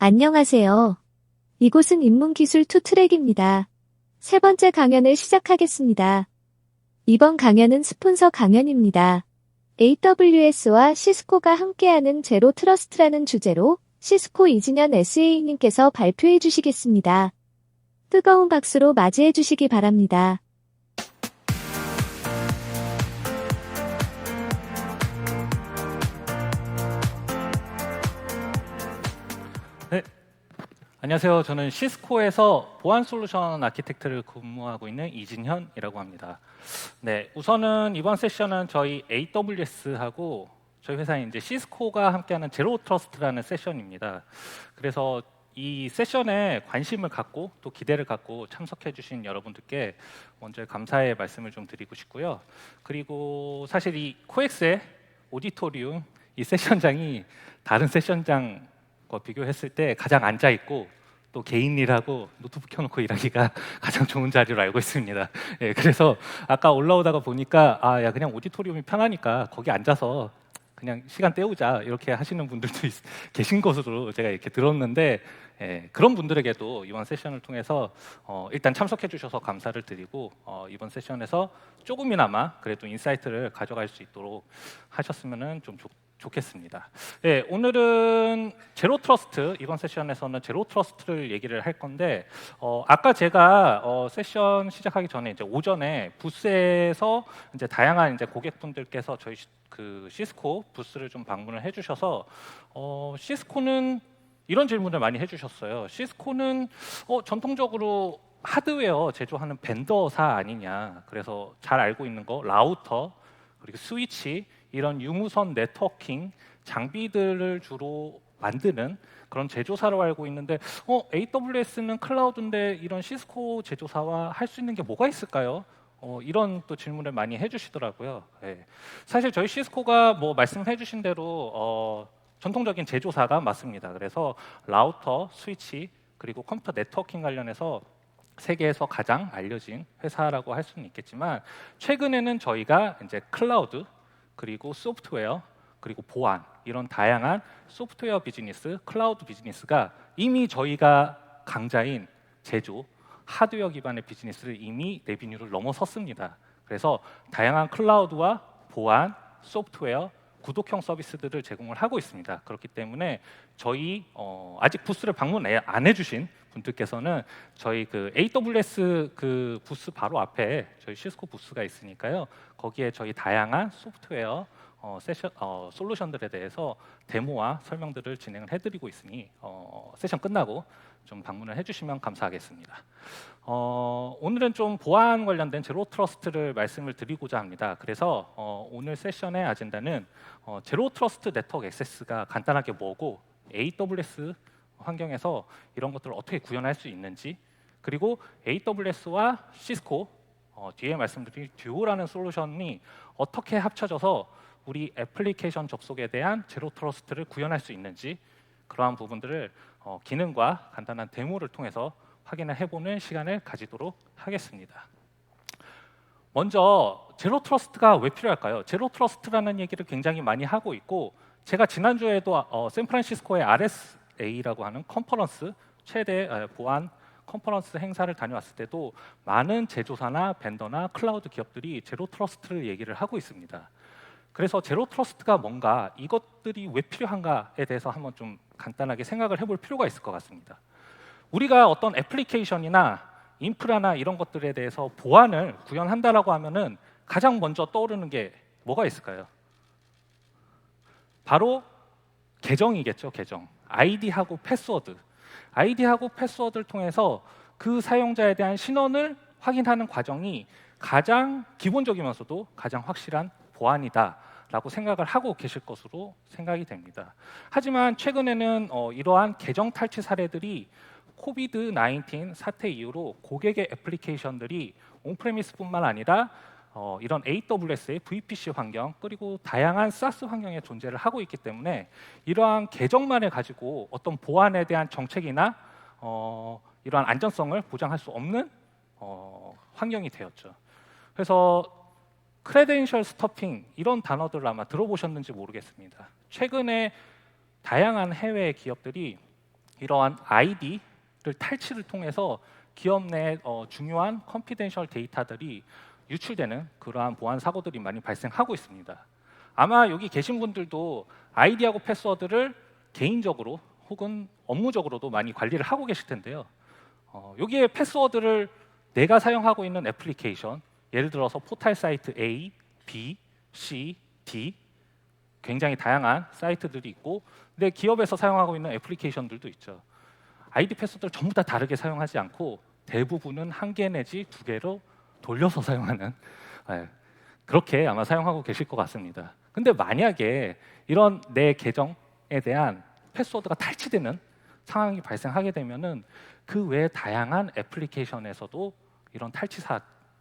안녕하세요. 이곳은 인문기술 투트랙입니다. 세 번째 강연을 시작하겠습니다. 이번 강연은 스폰서 강연입니다. AWS와 시스코가 함께하는 제로 트러스트라는 주제로 시스코 이진현 SA님께서 발표해 주시겠습니다. 뜨거운 박수로 맞이해 주시기 바랍니다. 네, 안녕하세요. 저는 시스코에서 보안 솔루션 아키텍트를 근무하고 있는 이진현이라고 합니다. 네, 우선은 이번 세션은 저희 AWS하고 저희 회사인 이제 시스코가 함께하는 제로 트러스트라는 세션입니다. 그래서 이 세션에 관심을 갖고 또 기대를 갖고 참석해주신 여러분들께 먼저 감사의 말씀을 좀 드리고 싶고요. 그리고 사실 이 코엑스의 오디토리움 이 세션장이 다른 세션장 비교했을 때 가장 앉아 있고 또 개인 일하고 노트북 켜놓고 일하기가 가장 좋은 자리로 알고 있습니다. 예, 그래서 아까 올라오다가 보니까 야 그냥 오디토리움이 편하니까 거기 앉아서 그냥 시간 때우자 이렇게 하시는 분들도 계신 것으로 제가 이렇게 들었는데 그런 분들에게도 이번 세션을 통해서 일단 참석해 주셔서 감사를 드리고 이번 세션에서 조금이나마 그래도 인사이트를 가져갈 수 있도록 하셨으면 좀 좋겠습니다. 네, 오늘은 제로 트러스트 이번 세션에서는 제로 트러스트를 얘기를 할 건데 아까 제가 세션 시작하기 전에 이제 오전에 부스에서 이제 다양한 이제 고객분들께서 저희 그 시스코 부스를 좀 방문을 해주셔서 시스코는 이런 질문을 많이 해주셨어요. 시스코는 전통적으로 하드웨어 제조하는 벤더사 아니냐. 그래서 잘 알고 있는 거 라우터 그리고 스위치 이런 유무선 네트워킹 장비들을 주로 만드는 그런 제조사로 알고 있는데 AWS는 클라우드인데 이런 시스코 제조사와 할 수 있는 게 뭐가 있을까요? 이런 또 질문을 많이 해주시더라고요. 네. 사실 저희 시스코가 뭐 말씀해 주신 대로 전통적인 제조사가 맞습니다. 그래서 라우터, 스위치 그리고 컴퓨터 네트워킹 관련해서 세계에서 가장 알려진 회사라고 할 수는 있겠지만 최근에는 저희가 이제 클라우드 그리고 소프트웨어 그리고 보안 이런 다양한 소프트웨어 비즈니스, 클라우드 비즈니스가 이미 저희가 강자인 제조, 하드웨어 기반의 비즈니스를 이미 레비뉴를 넘어섰습니다. 그래서 다양한 클라우드와 보안, 소프트웨어, 구독형 서비스들을 제공을 하고 있습니다. 그렇기 때문에 저희 아직 부스를 방문 안 해주신 분들께서는 저희 그 AWS 그 부스 바로 앞에 저희 시스코 부스가 있으니까요. 거기에 저희 다양한 소프트웨어 솔루션들에 대해서 데모와 설명들을 진행을 해드리고 있으니 세션 끝나고 좀 방문을 해주시면 감사하겠습니다. 오늘은 좀 보안 관련된 제로 트러스트를 말씀을 드리고자 합니다. 그래서 오늘 세션의 아젠다는 제로 트러스트 네트워크 액세스가 간단하게 뭐고 AWS 환경에서 이런 것들을 어떻게 구현할 수 있는지 그리고 AWS와 시스코 뒤에 말씀드린 듀오라는 솔루션이 어떻게 합쳐져서 우리 애플리케이션 접속에 대한 제로 트러스트를 구현할 수 있는지 그러한 부분들을 기능과 간단한 데모를 통해서 확인을 해보는 시간을 가지도록 하겠습니다. 먼저 제로 트러스트가 왜 필요할까요? 제로 트러스트라는 얘기를 굉장히 많이 하고 있고 제가 지난주에도 샌프란시스코의 RSA라고 하는 컨퍼런스 최대 보안 컨퍼런스 행사를 다녀왔을 때도 많은 제조사나 벤더나 클라우드 기업들이 제로 트러스트를 얘기를 하고 있습니다. 그래서 제로 트러스트가 뭔가 이것들이 왜 필요한가에 대해서 한번 좀 간단하게 생각을 해볼 필요가 있을 것 같습니다. 우리가 어떤 애플리케이션이나 인프라나 이런 것들에 대해서 보안을 구현한다라고 하면은 가장 먼저 떠오르는 게 뭐가 있을까요? 바로 계정이겠죠, 계정. 아이디하고 패스워드. 아이디하고 패스워드를 통해서 그 사용자에 대한 신원을 확인하는 과정이 가장 기본적이면서도 가장 확실한 보안이다라고 생각을 하고 계실 것으로 생각이 됩니다. 하지만 최근에는 이러한 계정 탈취 사례들이 코비드-19 사태 이후로 고객의 애플리케이션들이 온프레미스뿐만 아니라 이런 AWS의 VPC 환경 그리고 다양한 SaaS 환경에 존재를 하고 있기 때문에 이러한 계정만을 가지고 어떤 보안에 대한 정책이나 이러한 안전성을 보장할 수 없는 환경이 되었죠. 그래서 크레덴셜 스토핑 이런 단어들을 아마 들어보셨는지 모르겠습니다. 최근에 다양한 해외 기업들이 이러한 아이디를 탈취를 통해서 기업 내 중요한 컨피덴셜 데이터들이 유출되는 그러한 보안 사고들이 많이 발생하고 있습니다. 아마 여기 계신 분들도 아이디하고 패스워드를 개인적으로 혹은 업무적으로도 많이 관리를 하고 계실 텐데요. 여기에 패스워드를 내가 사용하고 있는 애플리케이션, 예를 들어서 포털 사이트 A, B, C, D, 굉장히 다양한 사이트들이 있고 내 기업에서 사용하고 있는 애플리케이션들도 있죠. 아이디 패스워드를 전부 다 다르게 사용하지 않고 대부분은 한 개 내지 두 개로 돌려서 사용하는, 그렇게 아마 사용하고 계실 것 같습니다. 근데 만약에 이런 내 계정에 대한 패스워드가 탈취되는 상황이 발생하게 되면은 그 외에 다양한 애플리케이션에서도 이런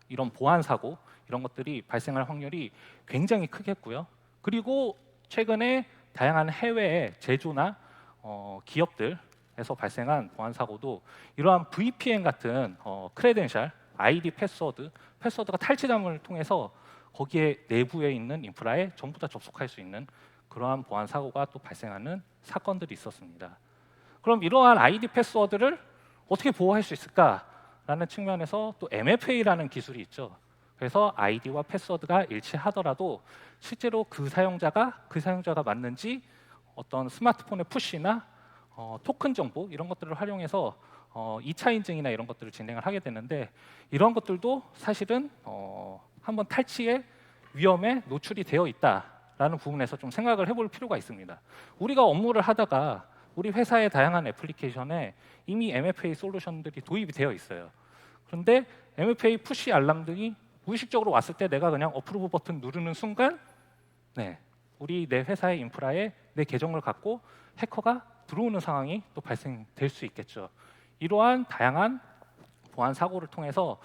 이런 보안 사고 이런 것들이 발생할 확률이 굉장히 크겠고요. 그리고 최근에 다양한 해외의 제조나 기업들에서 발생한 보안 사고도 이러한 VPN 같은 크레덴셜, 아이디 패스워드가 탈취됨을 통해서 거기에 내부에 있는 인프라에 전부 다 접속할 수 있는 그러한 보안 사고가 또 발생하는 사건들이 있었습니다. 그럼 이러한 아이디 패스워드를 어떻게 보호할 수 있을까라는 측면에서 또 MFA라는 기술이 있죠. 그래서 아이디와 패스워드가 일치하더라도 실제로 그 사용자가 맞는지 어떤 스마트폰의 푸시나 토큰 정보 이런 것들을 활용해서 2차 인증이나 이런 것들을 진행을 하게 되는데 이런 것들도 사실은 한번 탈취의 위험에 노출이 되어 있다라는 부분에서 좀 생각을 해볼 필요가 있습니다. 우리가 업무를 하다가 우리 회사의 다양한 애플리케이션에 이미 MFA 솔루션들이 도입이 되어 있어요. 그런데 MFA 푸시 알람 등이 무의식적으로 왔을 때 내가 그냥 어프로브 버튼 누르는 순간 우리 내 회사의 인프라에 내 계정을 갖고 해커가 들어오는 상황이 또 발생될 수 있겠죠. 이러한 다양한 보안 사고를 통해서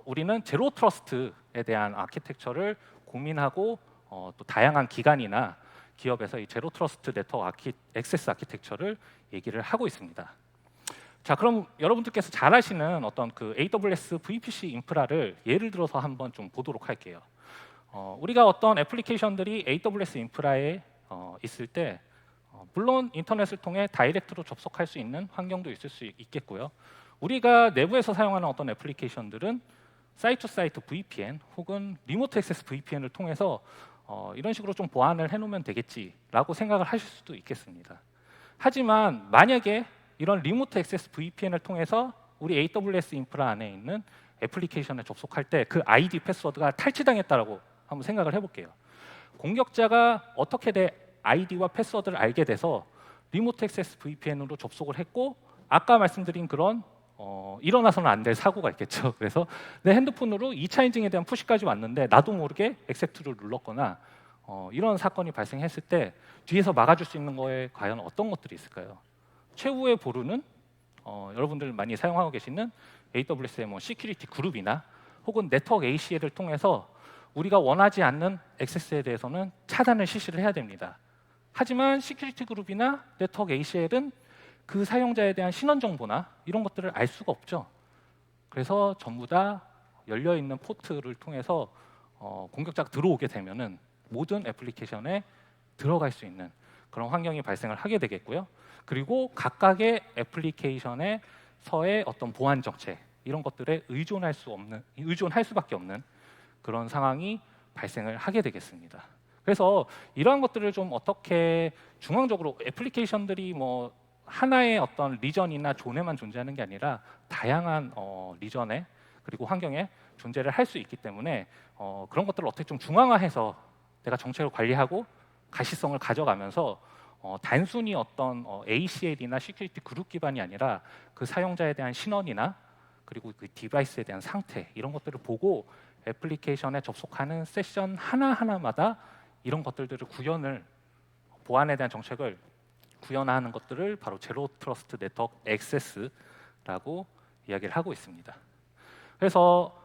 우리는 제로 트러스트에 대한 아키텍처를 고민하고 또 다양한 기관이나 기업에서 이 제로 트러스트 네트워크 액세스 아키텍처를 얘기를 하고 있습니다. 자, 그럼 여러분들께서 잘 아시는 어떤 그 AWS VPC 인프라를 예를 들어서 한번 좀 보도록 할게요. 우리가 어떤 애플리케이션들이 AWS 인프라에 있을 때 물론 인터넷을 통해 다이렉트로 접속할 수 있는 환경도 있을 수 있겠고요. 우리가 내부에서 사용하는 어떤 애플리케이션들은 사이트 투 사이트 VPN 혹은 리모트 액세스 VPN을 통해서 이런 식으로 좀 보완을 해놓으면 되겠지라고 생각을 하실 수도 있겠습니다. 하지만 만약에 이런 리모트 액세스 VPN을 통해서 우리 AWS 인프라 안에 있는 애플리케이션에 접속할 때 그 아이디 패스워드가 탈취당했다라고 한번 생각을 해볼게요. 공격자가 어떻게 내 아이디와 패스워드를 알게 돼서 리모트 액세스 VPN으로 접속을 했고 아까 말씀드린 그런 일어나서는 안 될 사고가 있겠죠. 그래서 내 핸드폰으로 2차 인증에 대한 푸시까지 왔는데 나도 모르게 액셉트를 눌렀거나 이런 사건이 발생했을 때 뒤에서 막아줄 수 있는 거에 과연 어떤 것들이 있을까요? 최후의 보루는 여러분들 많이 사용하고 계시는 AWS의 시큐리티 그룹이나 혹은 네트워크 ACL을 통해서 우리가 원하지 않는 액세스에 대해서는 차단을 실시를 해야 됩니다. 하지만 시큐리티 그룹이나 네트워크 ACL은 그 사용자에 대한 신원 정보나 이런 것들을 알 수가 없죠. 그래서 전부 다 열려있는 포트를 통해서 공격자가 들어오게 되면은 모든 애플리케이션에 들어갈 수 있는 그런 환경이 발생을 하게 되겠고요. 그리고 각각의 애플리케이션에서의 어떤 보안 정책 이런 것들에 의존할 수밖에 없는 그런 상황이 발생을 하게 되겠습니다. 그래서 이러한 것들을 좀 어떻게 중앙적으로 애플리케이션들이 하나의 어떤 리전이나 존에만 존재하는 게 아니라 다양한 리전에 그리고 환경에 존재를 할 수 있기 때문에 그런 것들을 어떻게 좀 중앙화해서 내가 정책을 관리하고 가시성을 가져가면서 단순히 어떤 ACL이나 시큐리티 그룹 기반이 아니라 그 사용자에 대한 신원이나 그리고 그 디바이스에 대한 상태 이런 것들을 보고 애플리케이션에 접속하는 세션 하나하나마다 이런 것들을 보안에 대한 정책을 구현하는 것들을 바로 제로 트러스트 네트워크 액세스라고 이야기를 하고 있습니다. 그래서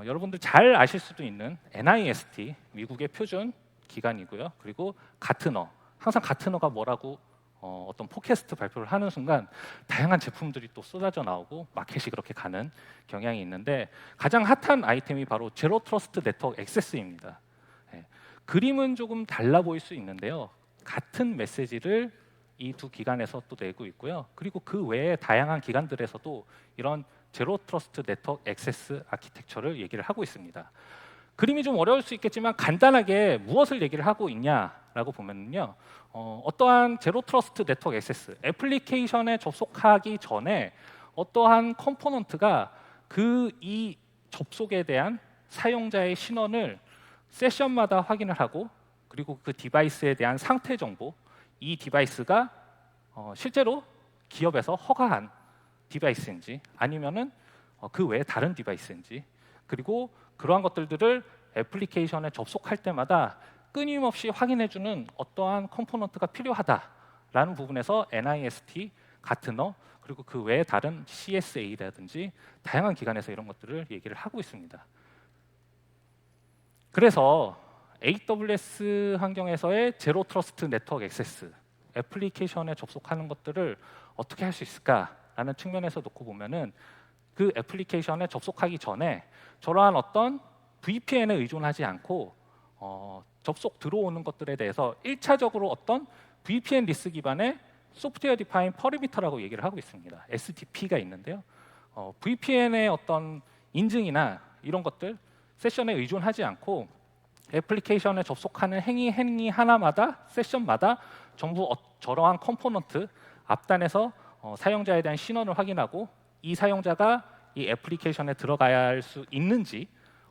여러분들 잘 아실 수도 있는 NIST 미국의 표준 기관이고요. 그리고 가트너 항상 가트너가 뭐라고 어떤 팟캐스트 발표를 하는 순간 다양한 제품들이 또 쏟아져 나오고 마켓이 그렇게 가는 경향이 있는데 가장 핫한 아이템이 바로 제로 트러스트 네트워크 액세스입니다. 그림은 조금 달라 보일 수 있는데요. 같은 메시지를 이 두 기관에서 또 내고 있고요. 그리고 그 외에 다양한 기관들에서도 이런 제로 트러스트 네트워크 액세스 아키텍처를 얘기를 하고 있습니다. 그림이 좀 어려울 수 있겠지만 간단하게 무엇을 얘기를 하고 있냐라고 보면요, 어떠한 제로 트러스트 네트워크 액세스 애플리케이션에 접속하기 전에 어떠한 컴포넌트가 이 접속에 대한 사용자의 신원을 세션마다 확인을 하고, 그리고 그 디바이스에 대한 상태 정보, 이 디바이스가 실제로 기업에서 허가한 디바이스인지 아니면은 그 외에 다른 디바이스인지, 그리고 그러한 것들을 애플리케이션에 접속할 때마다 끊임없이 확인해주는 어떠한 컴포넌트가 필요하다라는 부분에서 NIST, 가트너, 그리고 그 외에 다른 CSA라든지 다양한 기관에서 이런 것들을 얘기를 하고 있습니다. 그래서 AWS 환경에서의 제로 트러스트 네트워크 액세스, 애플리케이션에 접속하는 것들을 어떻게 할 수 있을까라는 측면에서 놓고 보면은, 그 애플리케이션에 접속하기 전에 저러한 어떤 VPN에 의존하지 않고 접속 들어오는 것들에 대해서 1차적으로 어떤 VPN 리스 기반의 소프트웨어 디파인 퍼리미터라고 얘기를 하고 있습니다. SDP가 있는데요. VPN의 어떤 인증이나 이런 것들 세션에 의존하지 않고 애플리케이션에 접속하는 행위 하나마다, 세션마다 전부 저러한 컴포넌트 앞단에서 사용자에 대한 신원을 확인하고, 이 사용자가 이 애플리케이션에 들어가야 할 수 있는지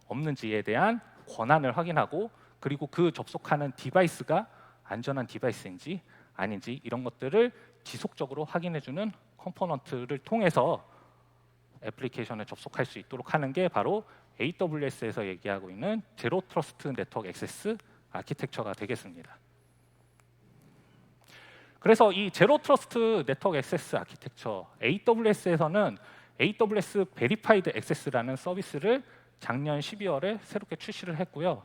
없는지에 대한 권한을 확인하고, 그리고 그 접속하는 디바이스가 안전한 디바이스인지 아닌지 이런 것들을 지속적으로 확인해주는 컴포넌트를 통해서 애플리케이션에 접속할 수 있도록 하는 게 바로 AWS에서 얘기하고 있는 제로 트러스트 네트워크 액세스 아키텍처가 되겠습니다. 그래서 이 제로 트러스트 네트워크 액세스 아키텍처, AWS에서는 AWS 베리파이드 액세스라는 서비스를 작년 12월에 새롭게 출시를 했고요.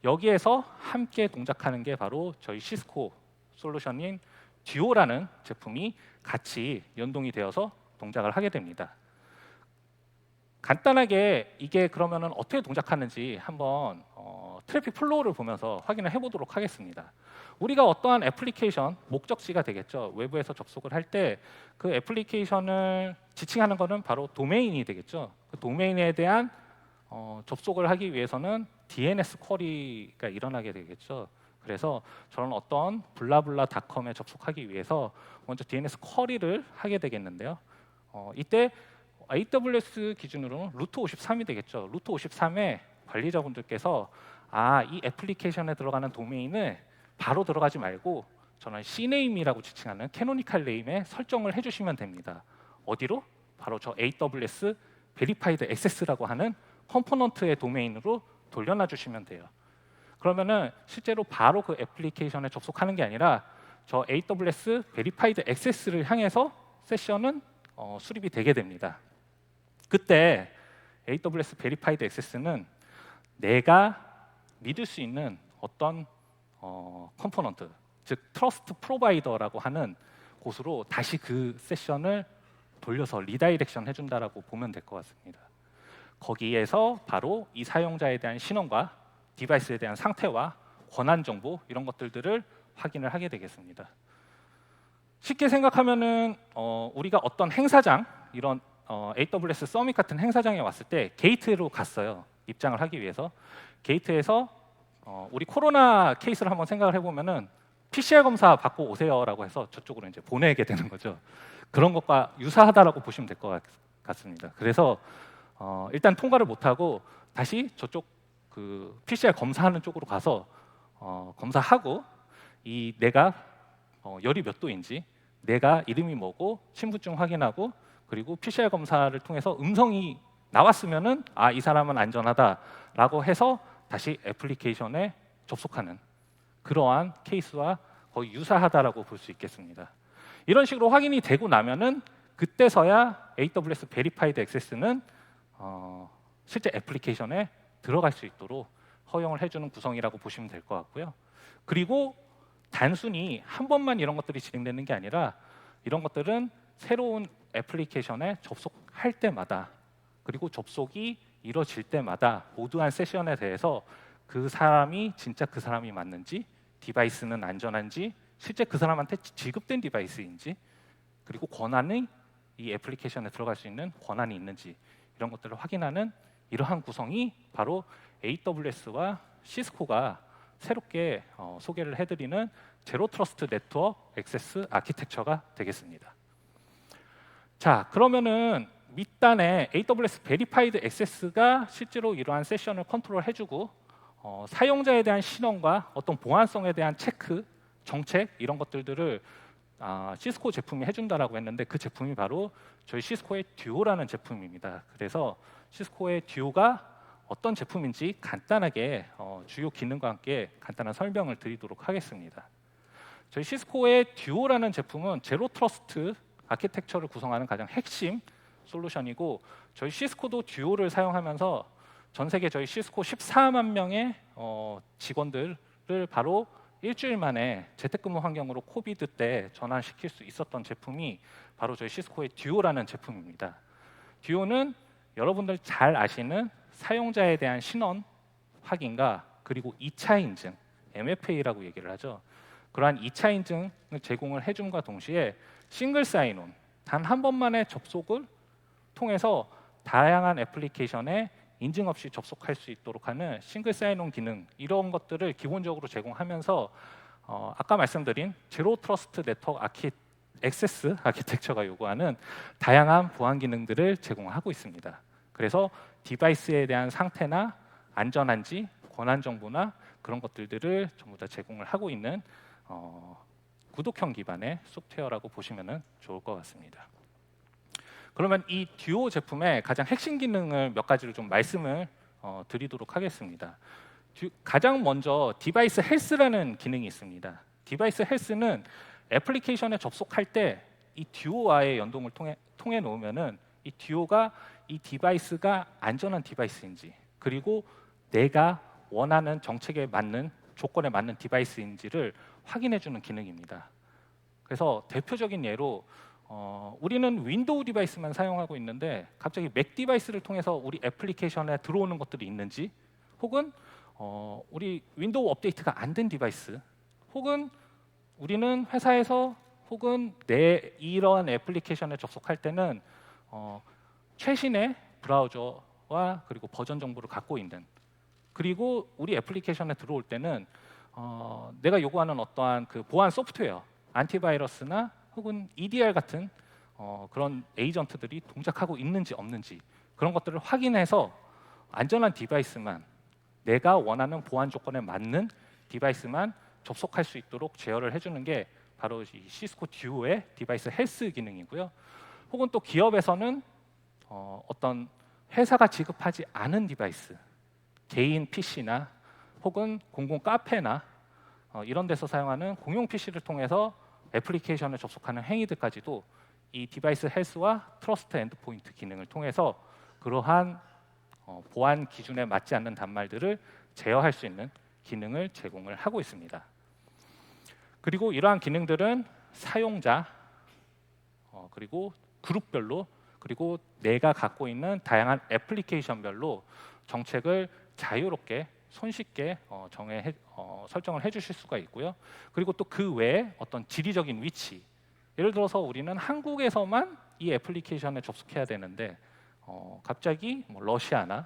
여기에서 함께 동작하는 게 바로 저희 시스코 솔루션인 듀오라는 제품이 같이 연동이 되어서 동작을 하게 됩니다. 간단하게 이게 그러면은 어떻게 동작하는지 한번 트래픽 플로우를 보면서 확인을 해보도록 하겠습니다. 우리가 어떠한 애플리케이션, 목적지가 되겠죠. 외부에서 접속을 할 때 그 애플리케이션을 지칭하는 것은 바로 도메인이 되겠죠. 그 도메인에 대한 접속을 하기 위해서는 DNS 쿼리가 일어나게 되겠죠. 그래서 저는 어떤 블라블라닷컴에 접속하기 위해서 먼저 DNS 쿼리를 하게 되겠는데요. 이때 AWS 기준으로는 루트 53이 되겠죠. 루트 53에 관리자분들께서 이 애플리케이션에 들어가는 도메인을 바로 들어가지 말고 저는 CNAME이라고 지칭하는 캐노니컬 네임에 설정을 해주시면 됩니다. 어디로? 바로 저 AWS 베리파이드 액세스라고 하는 컴포넌트의 도메인으로 돌려놔 주시면 돼요. 그러면은 실제로 바로 그 애플리케이션에 접속하는 게 아니라 저 AWS 베리파이드 액세스를 향해서 세션은 수립이 되게 됩니다. 그때 AWS 베리파이드 액세스는 내가 믿을 수 있는 어떤 컴포넌트, 즉 트러스트 프로바이더라고 하는 곳으로 다시 그 세션을 돌려서 리다이렉션 해준다라고 보면 될 것 같습니다. 거기에서 바로 이 사용자에 대한 신원과 디바이스에 대한 상태와 권한 정보 이런 것들을 확인을 하게 되겠습니다. 쉽게 생각하면은 우리가 어떤 행사장, 이런 AWS 서밋 같은 행사장에 왔을 때 게이트로 갔어요. 입장을 하기 위해서. 게이트에서 우리 코로나 케이스를 한번 생각을 해보면은 PCR 검사 받고 오세요라고 해서 저쪽으로 이제 보내게 되는 거죠. 그런 것과 유사하다라고 보시면 될 것 같습니다. 그래서 일단 통과를 못하고 다시 저쪽 그 PCR 검사하는 쪽으로 가서 검사하고, 내가 열이 몇 도인지, 내가 이름이 뭐고 신분증 확인하고, 그리고 PCR 검사를 통해서 음성이 나왔으면은 이 사람은 안전하다라고 해서 다시 애플리케이션에 접속하는 그러한 케이스와 거의 유사하다라고 볼 수 있겠습니다. 이런 식으로 확인이 되고 나면은 그때서야 AWS 베리파이드 액세스는 실제 애플리케이션에 들어갈 수 있도록 허용을 해주는 구성이라고 보시면 될 것 같고요. 그리고 단순히 한 번만 이런 것들이 진행되는 게 아니라 이런 것들은 새로운 애플리케이션에 접속할 때마다, 그리고 접속이 이루어질 때마다 모두한 세션에 대해서 그 사람이 진짜 그 사람이 맞는지, 디바이스는 안전한지, 실제 그 사람한테 지급된 디바이스인지, 그리고 권한이 이 애플리케이션에 들어갈 수 있는 권한이 있는지 이런 것들을 확인하는 이러한 구성이 바로 AWS와 시스코가 새롭게 소개를 해드리는 제로 트러스트 네트워크 액세스 아키텍처가 되겠습니다. 자, 그러면은 밑단에 AWS 베리파이드 액세스가 실제로 이러한 세션을 컨트롤해주고 사용자에 대한 신원과 어떤 보안성에 대한 체크, 정책 이런 것들을 시스코 제품이 해준다라고 했는데, 그 제품이 바로 저희 시스코의 듀오라는 제품입니다. 그래서 시스코의 듀오가 어떤 제품인지 간단하게 주요 기능과 함께 간단한 설명을 드리도록 하겠습니다. 저희 시스코의 듀오라는 제품은 제로 트러스트 아키텍처를 구성하는 가장 핵심 솔루션이고, 저희 시스코도 듀오를 사용하면서 전 세계 저희 시스코 14만 명의 직원들을 바로 일주일 만에 재택근무 환경으로 코비드 때 전환시킬 수 있었던 제품이 바로 저희 시스코의 듀오라는 제품입니다. 듀오는 여러분들 잘 아시는 사용자에 대한 신원 확인과 그리고 2차 인증, MFA라고 얘기를 하죠. 그러한 2차 인증을 제공을 해줌과 동시에 싱글 사인온, 단 한 번만의 접속을 통해서 다양한 애플리케이션에 인증 없이 접속할 수 있도록 하는 싱글 사인온 기능, 이런 것들을 기본적으로 제공하면서 아까 말씀드린 제로 트러스트 네트워크 액세스 아키텍처가 요구하는 다양한 보안 기능들을 제공하고 있습니다. 그래서 디바이스에 대한 상태나 안전한지, 권한 정보나 그런 것들을 전부 다 제공을 하고 있는 구독형 기반의 소프트웨어라고 보시면 좋을 것 같습니다. 그러면 이 듀오 제품의 가장 핵심 기능을 몇 가지를 좀 말씀을 드리도록 하겠습니다. 가장 먼저 디바이스 헬스라는 기능이 있습니다. 디바이스 헬스는 애플리케이션에 접속할 때 이 듀오와의 연동을 통해 놓으면은 이 듀오가 이 디바이스가 안전한 디바이스인지, 그리고 내가 원하는 정책에 맞는 조건에 맞는 디바이스인지를 확인해주는 기능입니다. 그래서 대표적인 예로 우리는 윈도우 디바이스만 사용하고 있는데 갑자기 맥 디바이스를 통해서 우리 애플리케이션에 들어오는 것들이 있는지, 혹은 우리 윈도우 업데이트가 안 된 디바이스, 혹은 우리는 회사에서 혹은 내 이러한 애플리케이션에 접속할 때는 최신의 브라우저와 그리고 버전 정보를 갖고 있는, 그리고 우리 애플리케이션에 들어올 때는 내가 요구하는 어떠한 그 보안 소프트웨어, 안티바이러스나 혹은 EDR 같은 그런 에이전트들이 동작하고 있는지 없는지, 그런 것들을 확인해서 안전한 디바이스만, 내가 원하는 보안 조건에 맞는 디바이스만 접속할 수 있도록 제어를 해주는 게 바로 이 시스코 듀오의 디바이스 헬스 기능이고요. 혹은 또 기업에서는 어떤 회사가 지급하지 않은 디바이스, 개인 PC나 혹은 공공 카페나 이런 데서 사용하는 공용 PC를 통해서 애플리케이션에 접속하는 행위들까지도 이 디바이스 헬스와 트러스트 엔드포인트 기능을 통해서 그러한 보안 기준에 맞지 않는 단말들을 제어할 수 있는 기능을 제공을 하고 있습니다. 그리고 이러한 기능들은 사용자, 그리고 그룹별로, 그리고 내가 갖고 있는 다양한 애플리케이션별로 정책을 자유롭게 손쉽게 설정을 해주실 수가 있고요. 그리고 또 그 외에 어떤 지리적인 위치, 예를 들어서 우리는 한국에서만 이 애플리케이션에 접속해야 되는데 갑자기 뭐 러시아나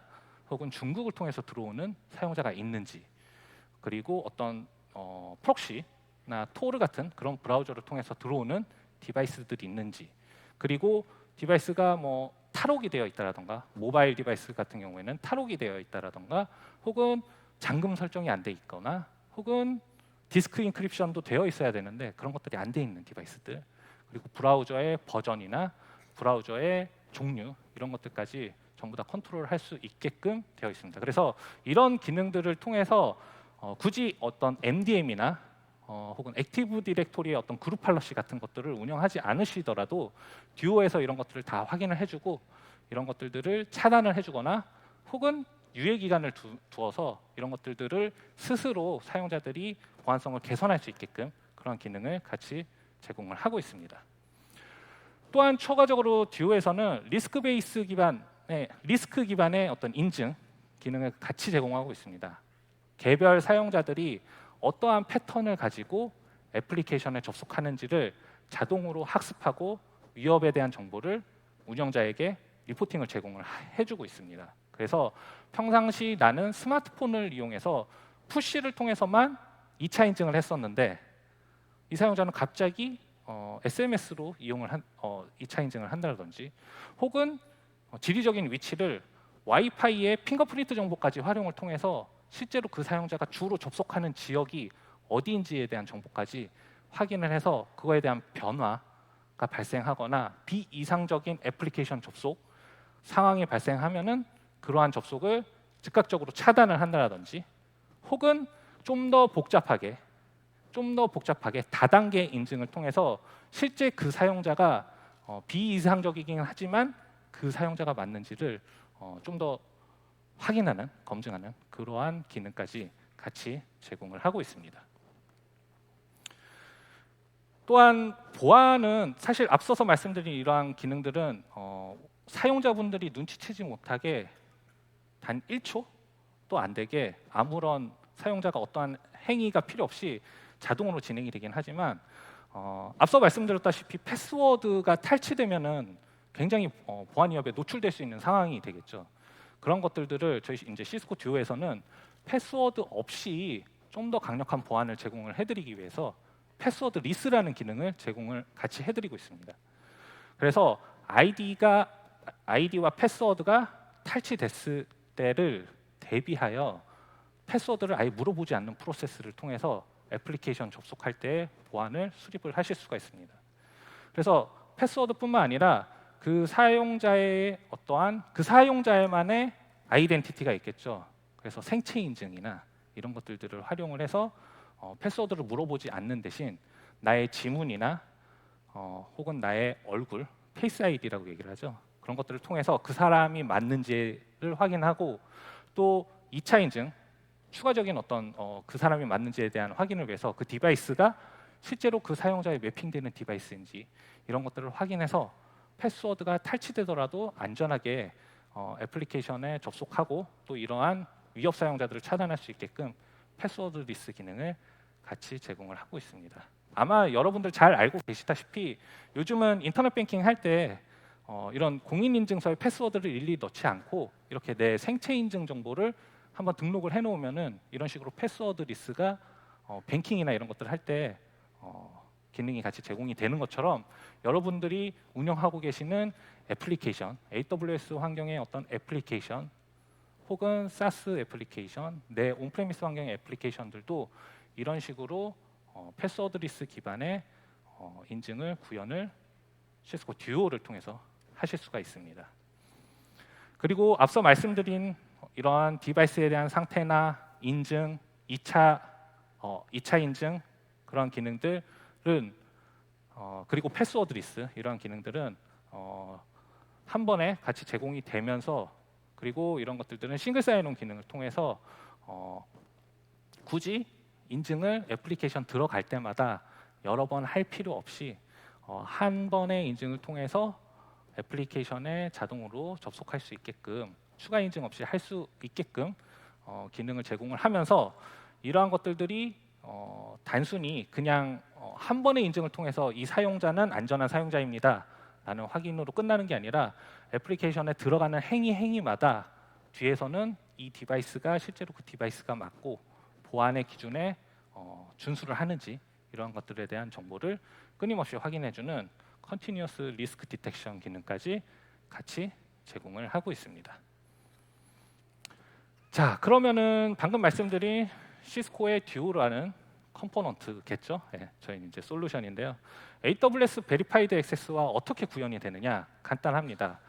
혹은 중국을 통해서 들어오는 사용자가 있는지, 그리고 어떤 프록시나 토르 같은 그런 브라우저를 통해서 들어오는 디바이스들이 있는지, 그리고 디바이스가 뭐 탈옥이 되어 있다라던가, 모바일 디바이스 같은 경우에는 탈옥이 되어 있다라던가, 혹은 잠금 설정이 안 돼 있거나, 혹은 디스크 인크립션도 되어 있어야 되는데 그런 것들이 안 돼 있는 디바이스들, 그리고 브라우저의 버전이나 브라우저의 종류, 이런 것들까지 전부 다 컨트롤할 수 있게끔 되어 있습니다. 그래서 이런 기능들을 통해서 굳이 어떤 MDM이나 혹은 액티브 디렉토리의 어떤 그룹 팔러시 같은 것들을 운영하지 않으시더라도 듀오에서 이런 것들을 다 확인을 해주고 이런 것들을 차단을 해주거나, 혹은 유예 기간을 두어서 이런 것들을 스스로 사용자들이 보안성을 개선할 수 있게끔 그런 기능을 같이 제공을 하고 있습니다. 또한 추가적으로 듀오에서는 리스크 기반의 어떤 인증 기능을 같이 제공하고 있습니다. 개별 사용자들이 어떠한 패턴을 가지고 애플리케이션에 접속하는지를 자동으로 학습하고 위협에 대한 정보를 운영자에게 리포팅을 제공을 해주고 있습니다. 그래서 평상시 나는 스마트폰을 이용해서 푸시를 통해서만 2차 인증을 했었는데 이 사용자는 갑자기 SMS로 2차 인증을 한다든지 혹은 지리적인 위치를 와이파이의 핑거프린트 정보까지 활용을 통해서 실제로 그 사용자가 주로 접속하는 지역이 어디인지에 대한 정보까지 확인을 해서 그거에 대한 변화가 발생하거나 비이상적인 애플리케이션 접속 상황이 발생하면은 그러한 접속을 즉각적으로 차단을 한다든지 혹은 좀 더 복잡하게 다단계 인증을 통해서 실제 그 사용자가 비이상적이긴 하지만 그 사용자가 맞는지를 좀 더 확인하는, 검증하는 그러한 기능까지 같이 제공을 하고 있습니다. 또한 보안은 사실 앞서서 말씀드린 이러한 기능들은 사용자분들이 눈치채지 못하게 단 1초도 안 되게 아무런 사용자가 어떠한 행위가 필요 없이 자동으로 진행이 되긴 하지만 앞서 말씀드렸다시피 패스워드가 탈취되면은 굉장히 보안 위협에 노출될 수 있는 상황이 되겠죠. 그런 것들을 저희 이제 시스코 듀오에서는 패스워드 없이 좀 더 강력한 보안을 제공을 해드리기 위해서 패스워드 리스라는 기능을 제공을 같이 해드리고 있습니다. 그래서 아이디와 패스워드가 탈취됐을 때를 대비하여 패스워드를 아예 물어보지 않는 프로세스를 통해서 애플리케이션 접속할 때 보안을 수립을 하실 수가 있습니다. 그래서 패스워드뿐만 아니라 그 사용자의 어떠한 그 사용자만의 아이덴티티가 있겠죠. 그래서 생체 인증이나 이런 것들을 활용을 해서 패스워드를 물어보지 않는 대신 나의 지문이나 혹은 나의 얼굴, 페이스 아이디라고 얘기를 하죠. 그런 것들을 통해서 그 사람이 맞는지를 확인하고 또 2차 인증, 추가적인 어떤 그 사람이 맞는지에 대한 확인을 위해서 그 디바이스가 실제로 그 사용자에 매핑되는 디바이스인지 이런 것들을 확인해서 패스워드가 탈취되더라도 안전하게 애플리케이션에 접속하고 또 이러한 위협 사용자들을 차단할 수 있게끔 패스워드 리스 기능을 같이 제공을 하고 있습니다. 아마 여러분들 잘 알고 계시다시피 요즘은 인터넷 뱅킹 할 때 이런 공인인증서에 패스워드를 일일이 넣지 않고 이렇게 내 생체 인증 정보를 한번 등록을 해놓으면은 이런 식으로 패스워드 리스가 뱅킹이나 이런 것들을 할 때 기능이 같이 제공이 되는 것처럼 여러분들이 운영하고 계시는 애플리케이션, AWS 환경의 어떤 애플리케이션 혹은 SaaS 애플리케이션, 내 온프레미스 환경의 애플리케이션들도 이런 식으로 패스워드 리스 기반의 인증을 구현을 시스코 듀오를 통해서 하실 수가 있습니다. 그리고 앞서 말씀드린 이러한 디바이스에 대한 상태나 인증, 2차 인증 그런 기능들은 그리고 패스워드 리스 이러한 기능들은 한 번에 같이 제공이 되면서 그리고 이런 것들은 싱글 사인온 기능을 통해서 굳이 인증을 애플리케이션 들어갈 때마다 여러 번 할 필요 없이 한 번의 인증을 통해서 애플리케이션에 자동으로 접속할 수 있게끔 추가 인증 없이 할 수 있게끔 기능을 제공을 하면서 이러한 것들이 단순히 그냥 한 번의 인증을 통해서 이 사용자는 안전한 사용자입니다 라는 확인으로 끝나는 게 아니라 애플리케이션에 들어가는 행위마다 뒤에서는 이 디바이스가 실제로 그 디바이스가 맞고 보안의 기준에 준수를 하는지 이러한 것들에 대한 정보를 끊임없이 확인해주는 Continuous Risk Detection 기능까지 같이 제공을 하고 있습니다. 자, 그러면은 방금 말씀드린 시스코의 듀오라는 컴포넌트겠죠. 네, 저희는 이제 솔루션인데요. AWS Verified Access와 어떻게 구현이 되느냐 간단합니다.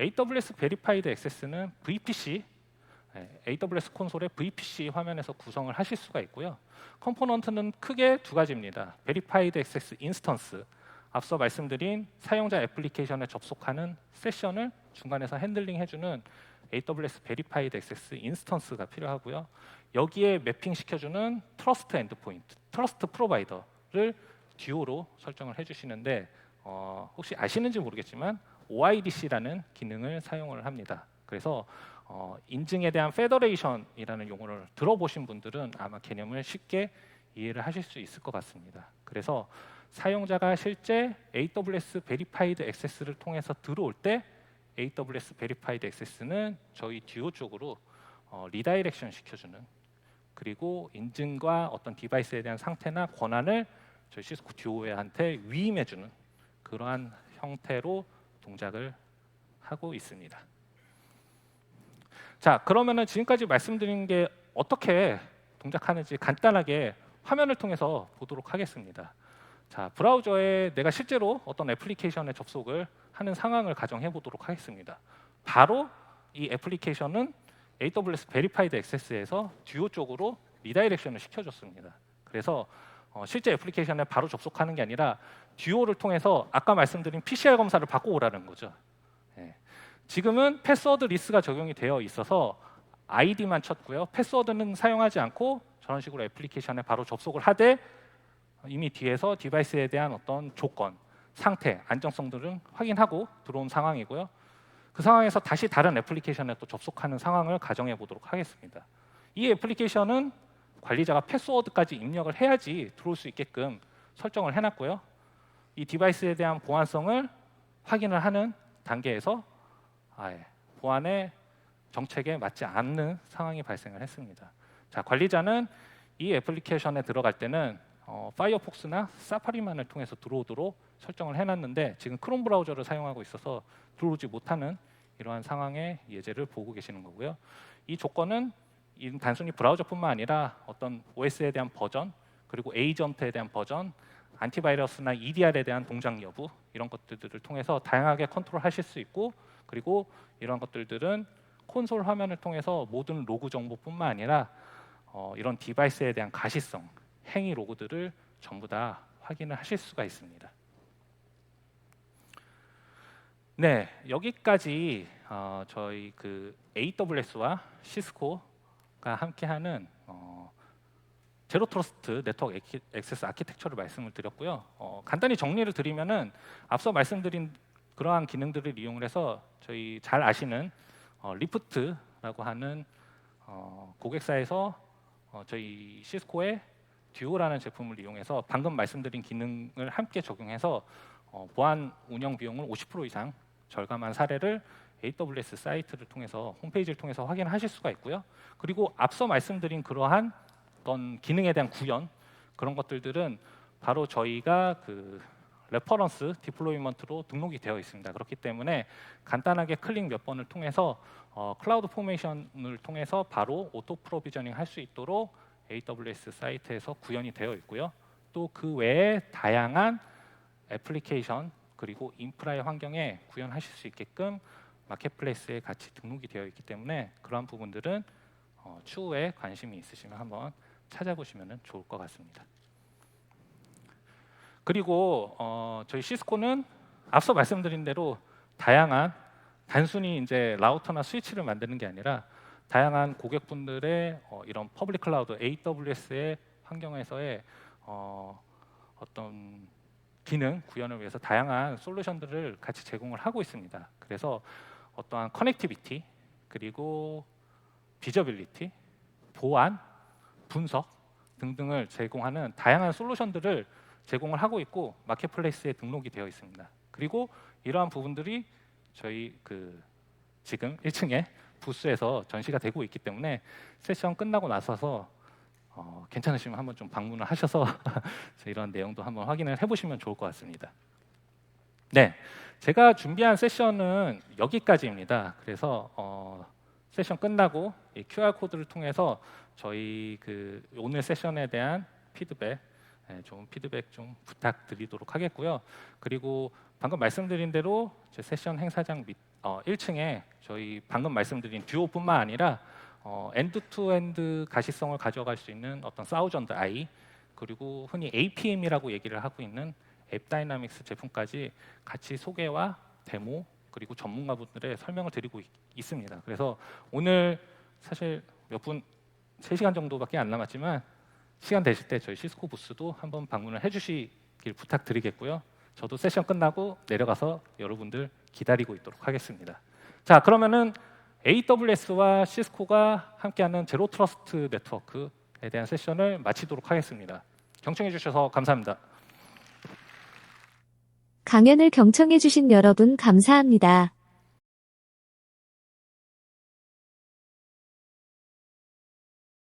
AWS Verified Access는 VPC, AWS 콘솔의 VPC 화면에서 구성을 하실 수가 있고요. 컴포넌트는 크게 두 가지입니다. Verified Access Instance, 앞서 말씀드린 사용자 애플리케이션에 접속하는 세션을 중간에서 핸들링 해주는 AWS Verified Access 인스턴스가 필요하고요. 여기에 매핑 시켜주는 트러스트 엔드포인트, 트러스트 프로바이더를 듀오로 설정을 해주시는데 혹시 아시는지 모르겠지만 OIDC라는 기능을 사용을 합니다. 그래서 인증에 대한 페더레이션이라는 용어를 들어보신 분들은 아마 개념을 쉽게 이해를 하실 수 있을 것 같습니다. 그래서 사용자가 실제 AWS Verified Access를 통해서 들어올 때 AWS Verified Access는 저희 듀오 쪽으로 리다이렉션 시켜주는, 그리고 인증과 어떤 디바이스에 대한 상태나 권한을 저희 시스코 듀오한테 위임해주는 그러한 형태로 동작을 하고 있습니다. 자, 그러면은 지금까지 말씀드린 게 어떻게 동작하는지 간단하게 화면을 통해서 보도록 하겠습니다. 자, 브라우저에 내가 실제로 어떤 애플리케이션에 접속을 하는 상황을 가정해 보도록 하겠습니다. 바로 이 애플리케이션은 AWS Verified Access에서 듀오 쪽으로 리다이렉션을 시켜줬습니다. 그래서 실제 애플리케이션에 바로 접속하는 게 아니라 듀오를 통해서 아까 말씀드린 PCR 검사를 받고 오라는 거죠. 예. 지금은 패스워드 리스트가 적용이 되어 있어서 아이디만 쳤고요. 패스워드는 사용하지 않고 저런 식으로 애플리케이션에 바로 접속을 하되 이미 뒤에서 디바이스에 대한 어떤 조건, 상태, 안정성 등을 확인하고 들어온 상황이고요. 그 상황에서 다시 다른 애플리케이션에 또 접속하는 상황을 가정해 보도록 하겠습니다. 이 애플리케이션은 관리자가 패스워드까지 입력을 해야지 들어올 수 있게끔 설정을 해놨고요. 이 디바이스에 대한 보안성을 확인을 하는 단계에서 보안의 정책에 맞지 않는 상황이 발생을 했습니다. 자, 관리자는 이 애플리케이션에 들어갈 때는 파이어폭스나 사파리만을 통해서 들어오도록 설정을 해놨는데 지금 크롬 브라우저를 사용하고 있어서 들어오지 못하는 이러한 상황의 예제를 보고 계시는 거고요. 이 조건은 단순히 브라우저뿐만 아니라 어떤 OS에 대한 버전, 그리고 에이전트에 대한 버전, 안티바이러스나 EDR에 대한 동작 여부, 이런 것들을 통해서 다양하게 컨트롤하실 수 있고, 그리고 이런 것들은 콘솔 화면을 통해서 모든 로그 정보뿐만 아니라 이런 디바이스에 대한 가시성, 행위 로그들을 전부 다 확인을 하실 수가 있습니다. 네, 여기까지 저희 그 AWS와 시스코가 함께하는 제로 트러스트 네트워크 액세스 아키텍처를 말씀을 드렸고요. 간단히 정리를 드리면은 앞서 말씀드린 그러한 기능들을 이용을 해서 저희 잘 아시는 리프트라고 하는 고객사에서 저희 시스코의 듀오라는 제품을 이용해서 방금 말씀드린 기능을 함께 적용해서 보안 운영 비용을 50% 이상 절감한 사례를 AWS 사이트를 통해서, 홈페이지를 통해서 확인하실 수가 있고요. 그리고 앞서 말씀드린 그러한 어떤 기능에 대한 구현, 그런 것들은 바로 저희가 그 레퍼런스 디플로이먼트로 등록이 되어 있습니다. 그렇기 때문에 간단하게 클릭 몇 번을 통해서 클라우드 포메이션을 통해서 바로 오토 프로비저닝 할 수 있도록 AWS 사이트에서 구현이 되어 있고요. 또 그 외에 다양한 애플리케이션 그리고 인프라의 환경에 구현하실 수 있게끔 마켓플레이스에 같이 등록이 되어 있기 때문에 그러한 부분들은 추후에 관심이 있으시면 한번 찾아보시면 좋을 것 같습니다. 그리고 저희 시스코는 앞서 말씀드린 대로 다양한, 단순히 이제 라우터나 스위치를 만드는 게 아니라 다양한 고객분들의 이런 퍼블릭 클라우드 AWS의 환경에서의 어떤 기능 구현을 위해서 다양한 솔루션들을 같이 제공을 하고 있습니다. 그래서 어떠한 커넥티비티, 그리고 비저빌리티, 보안, 분석 등등을 제공하는 다양한 솔루션들을 제공을 하고 있고 마켓플레이스에 등록이 되어 있습니다. 그리고 이러한 부분들이 저희 지금 1층에 부스에서 전시가 되고 있기 때문에 세션 끝나고 나서서 괜찮으시면 한번 좀 방문을 하셔서 이런 내용도 한번 확인을 해보시면 좋을 것 같습니다. 네, 제가 준비한 세션은 여기까지입니다. 그래서 세션 끝나고 이 QR 코드를 통해서 저희 오늘 세션에 대한 피드백, 좋은 피드백 좀 부탁드리도록 하겠고요. 그리고 방금 말씀드린 대로 제 세션 행사장 밑 1층에 저희 방금 말씀드린 듀오뿐만 아니라 엔드-투-엔드 가시성을 가져갈 수 있는 어떤 사우전드 아이, 그리고 흔히 APM이라고 얘기를 하고 있는 앱 다이나믹스 제품까지 같이 소개와 데모, 그리고 전문가분들의 설명을 드리고 있습니다. 그래서 오늘 사실 몇 분, 3시간 정도밖에 안 남았지만 시간 되실 때 저희 시스코 부스도 한번 방문을 해주시길 부탁드리겠고요. 저도 세션 끝나고 내려가서 여러분들 기다리고 있도록 하겠습니다. 자, 그러면은 AWS와 시스코가 함께하는 제로 트러스트 네트워크 대한 세션을 마치도록 하겠습니다. 경청해 주셔서 감사합니다. 강연을 경청해주신 여러분 감사합니다.